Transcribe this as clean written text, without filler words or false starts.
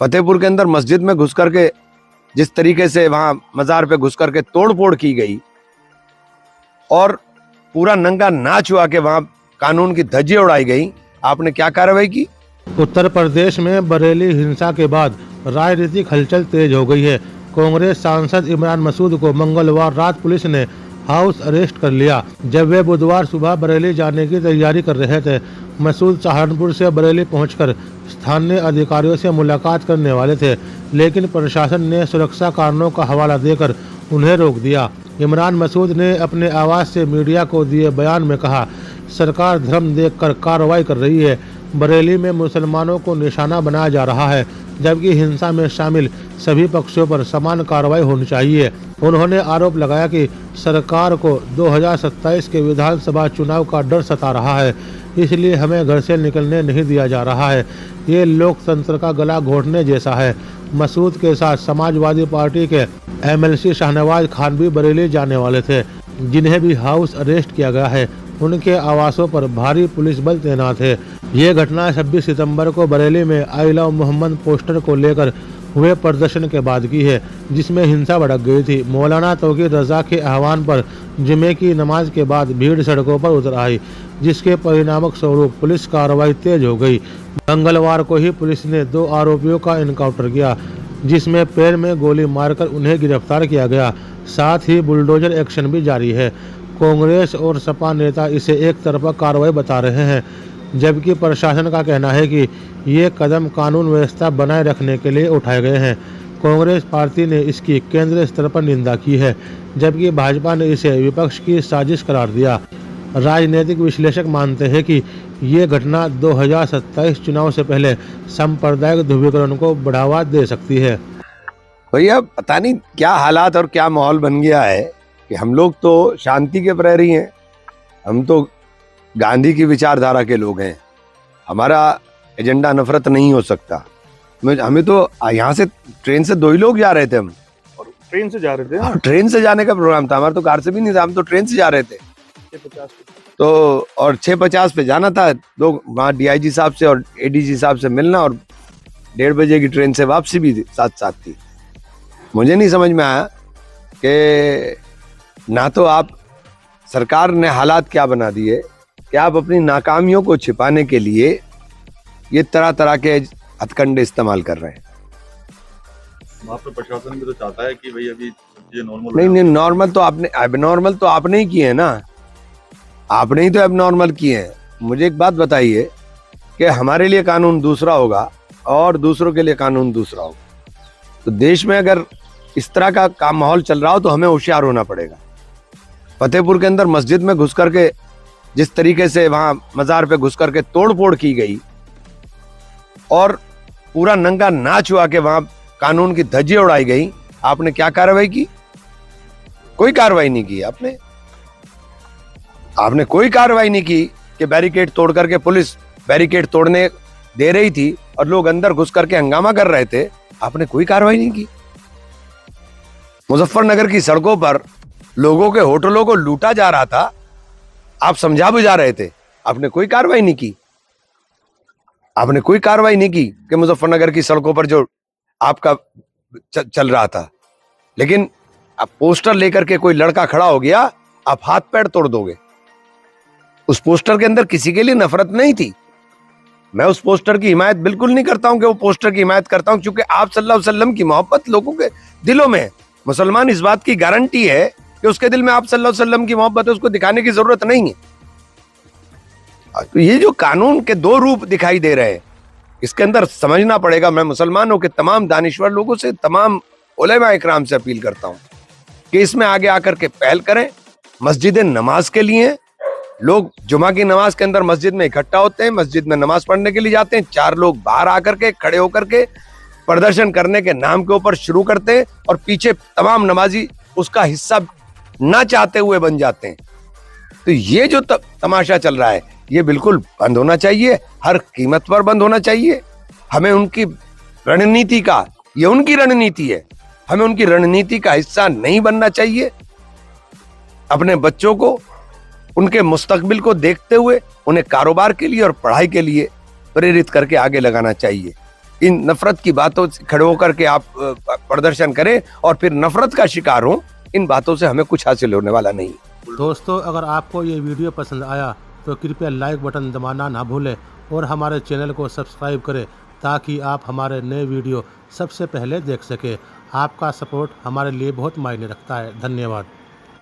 फतेहपुर के अंदर मस्जिद में घुस करके जिस तरीके से वहां मजार पे घुस करके तोड़फोड़ की गई और पूरा नंगा नाच हुआ के वहां कानून की धज्जियां उड़ाई गई, आपने क्या कार्रवाई की? उत्तर प्रदेश में बरेली हिंसा के बाद राजनीतिक हलचल तेज हो गई है। कांग्रेस सांसद इमरान मसूद को मंगलवार रात पुलिस ने हाउस अरेस्ट कर लिया, जब वे बुधवार सुबह बरेली जाने की तैयारी कर रहे थे। मसूद सहारनपुर से बरेली पहुंचकर स्थानीय अधिकारियों से मुलाकात करने वाले थे, लेकिन प्रशासन ने सुरक्षा कारणों का हवाला देकर उन्हें रोक दिया। इमरान मसूद ने अपने आवाज़ से मीडिया को दिए बयान में कहा, सरकार धर्म देखकर कार्रवाई कर रही है। बरेली में मुसलमानों को निशाना बनाया जा रहा है, जबकि हिंसा में शामिल सभी पक्षों पर समान कार्रवाई होनी चाहिए। उन्होंने आरोप लगाया कि सरकार को 2027 के विधानसभा चुनाव का डर सता रहा है, इसलिए हमें घर से निकलने नहीं दिया जा रहा है। ये लोकतंत्र का गला घोटने जैसा है। मसूद के साथ समाजवादी पार्टी के MLC शाहनवाज खान भी बरेली जाने वाले थे, जिन्हें भी हाउस अरेस्ट किया गया है। उनके आवासों पर भारी पुलिस बल तैनात है। ये घटना 26 सितंबर को बरेली में आई लव मोहम्मद पोस्टर को लेकर हुए प्रदर्शन के बाद की है, जिसमें हिंसा भड़क गई थी। मौलाना तौकीर रजा के आह्वान पर जुमे की नमाज के बाद भीड़ सड़कों पर उतर आई, जिसके परिणामक स्वरूप पुलिस कार्रवाई तेज हो गई। मंगलवार को ही पुलिस ने 2 आरोपियों का इनकाउंटर किया, जिसमें पैर में गोली मारकर उन्हें गिरफ्तार किया गया। साथ ही बुलडोजर एक्शन भी जारी है। कांग्रेस और सपा नेता इसे एक तरफा कार्रवाई बता रहे हैं, जबकि प्रशासन का कहना है कि ये कदम कानून व्यवस्था बनाए रखने के लिए उठाए गए हैं। कांग्रेस पार्टी ने इसकी केंद्रीय स्तर पर निंदा की है, जबकि भाजपा ने इसे विपक्ष की साजिश करार दिया। राजनीतिक विश्लेषक मानते हैं कि ये घटना 2027 चुनाव से पहले सांप्रदायिक ध्रुवीकरण को बढ़ावा दे सकती है। भैया पता नहीं क्या हालात और क्या माहौल बन गया है कि हम लोग तो शांति के प्रहरी हैं, हम तो गांधी की विचारधारा के लोग हैं। हमारा एजेंडा नफरत नहीं हो सकता। हमें तो यहाँ से ट्रेन से 2 ही लोग जा रहे थे, हम और ट्रेन से जा रहे थे। हाँ, ट्रेन से जाने का प्रोग्राम था हमारा, तो कार से भी नहीं था, हम तो ट्रेन से जा रहे थे। 6:50 तो और 6:50 पे जाना था, वहाँ DIG साहब से और ADG साहब से मिलना, और 1:30 बजे की ट्रेन से वापसी भी साथ साथ थी। मुझे नहीं समझ में आया कि ना तो आप सरकार ने हालात क्या बना दिए कि आप अपनी नाकामियों को छिपाने के लिए ये तरह तरह के हथकंडे इस्तेमाल कर रहे हैं। वहाँ पे प्रशासन भी तो चाहता है कि भाई अभी ये नॉर्मल नहीं, नॉर्मल तो आपने, एबनॉर्मल तो आपने ही किए हैं ना, आपने ही तो एबनॉर्मल किए हैं। मुझे एक बात बताइए कि हमारे लिए कानून दूसरा होगा और दूसरों के लिए कानून दूसरा होगा। तो देश में अगर इस तरह का माहौल चल रहा हो तो हमें होशियार होना पड़ेगा। फतेहपुर के अंदर मस्जिद में घुस करके जिस तरीके से वहां मजार पे घुस करके तोड़फोड़ की गई और पूरा नंगा नाच हुआ के वहां कानून की धज्जियां उड़ाई गई, आपने क्या कार्रवाई की? कोई कार्रवाई नहीं की आपने कोई कार्रवाई नहीं की कि बैरिकेड तोड़ करके, पुलिस बैरिकेड तोड़ने दे रही थी और लोग अंदर घुस करके हंगामा कर रहे थे, आपने कोई कार्रवाई नहीं की। मुजफ्फरनगर की सड़कों पर लोगों के होटलों को लूटा जा रहा था, आप समझा बुझा रहे थे, आपने कोई कार्रवाई नहीं की। आपने कोई कार्रवाई नहीं की कि मुजफ्फरनगर की सड़कों पर जो आपका चल रहा था, लेकिन आप पोस्टर लेकर के कोई लड़का खड़ा हो गया, आप हाथ पैर तोड़ दोगे। उस पोस्टर के अंदर किसी के लिए नफरत नहीं थी। मैं उस पोस्टर की हिमायत बिल्कुल नहीं करता हूं कि वो पोस्टर की हिमायत करता हूं, क्योंकि आप सल्लल्लाहु अलैहि वसल्लम की मोहब्बत लोगों के दिलों में है। मुसलमान इस बात की गारंटी है कि उसके दिल में आप सल्लल्लाहु अलैहि वसल्लम की मोहब्बत है, उसको दिखाने की जरूरत नहीं है। तो ये जो कानून के 2 रूप दिखाई दे रहे हैं, इसके अंदर समझना पड़ेगा। मैं मुसलमानों के तमाम दानिश्वर लोगों से, तमाम उलेमा इकराम से अपील करता हूं कि इसमें आगे आकर के पहल करें। मस्जिदें नमाज के लिए, लोग जुमा की नमाज के अंदर मस्जिद में इकट्ठा होते हैं, मस्जिद में नमाज पढ़ने के लिए जाते हैं, 4 लोग बाहर आकर के खड़े होकर के प्रदर्शन करने के नाम के ऊपर शुरू करते हैं और पीछे तमाम नमाजी उसका हिस्सा ना चाहते हुए बन जाते हैं। तो ये जो तमाशा चल रहा है, ये बिल्कुल बंद होना चाहिए, हर कीमत पर बंद होना चाहिए। हमें उनकी रणनीति का, ये उनकी रणनीति है, हमें उनकी रणनीति का हिस्सा नहीं बनना चाहिए। अपने बच्चों को, उनके मुस्तकबिल को देखते हुए उन्हें कारोबार के लिए और पढ़ाई के लिए प्रेरित करके आगे लगाना चाहिए। इन नफरत की बातों से खड़े होकर के आप प्रदर्शन करें और फिर नफरत का शिकार हो, इन बातों से हमें कुछ हासिल होने वाला नहीं। दोस्तों, अगर आपको ये वीडियो पसंद आया तो कृपया लाइक बटन दबाना ना भूलें और हमारे चैनल को सब्सक्राइब करें ताकि आप हमारे नए वीडियो सबसे पहले देख सकें। आपका सपोर्ट हमारे लिए बहुत मायने रखता है। धन्यवाद।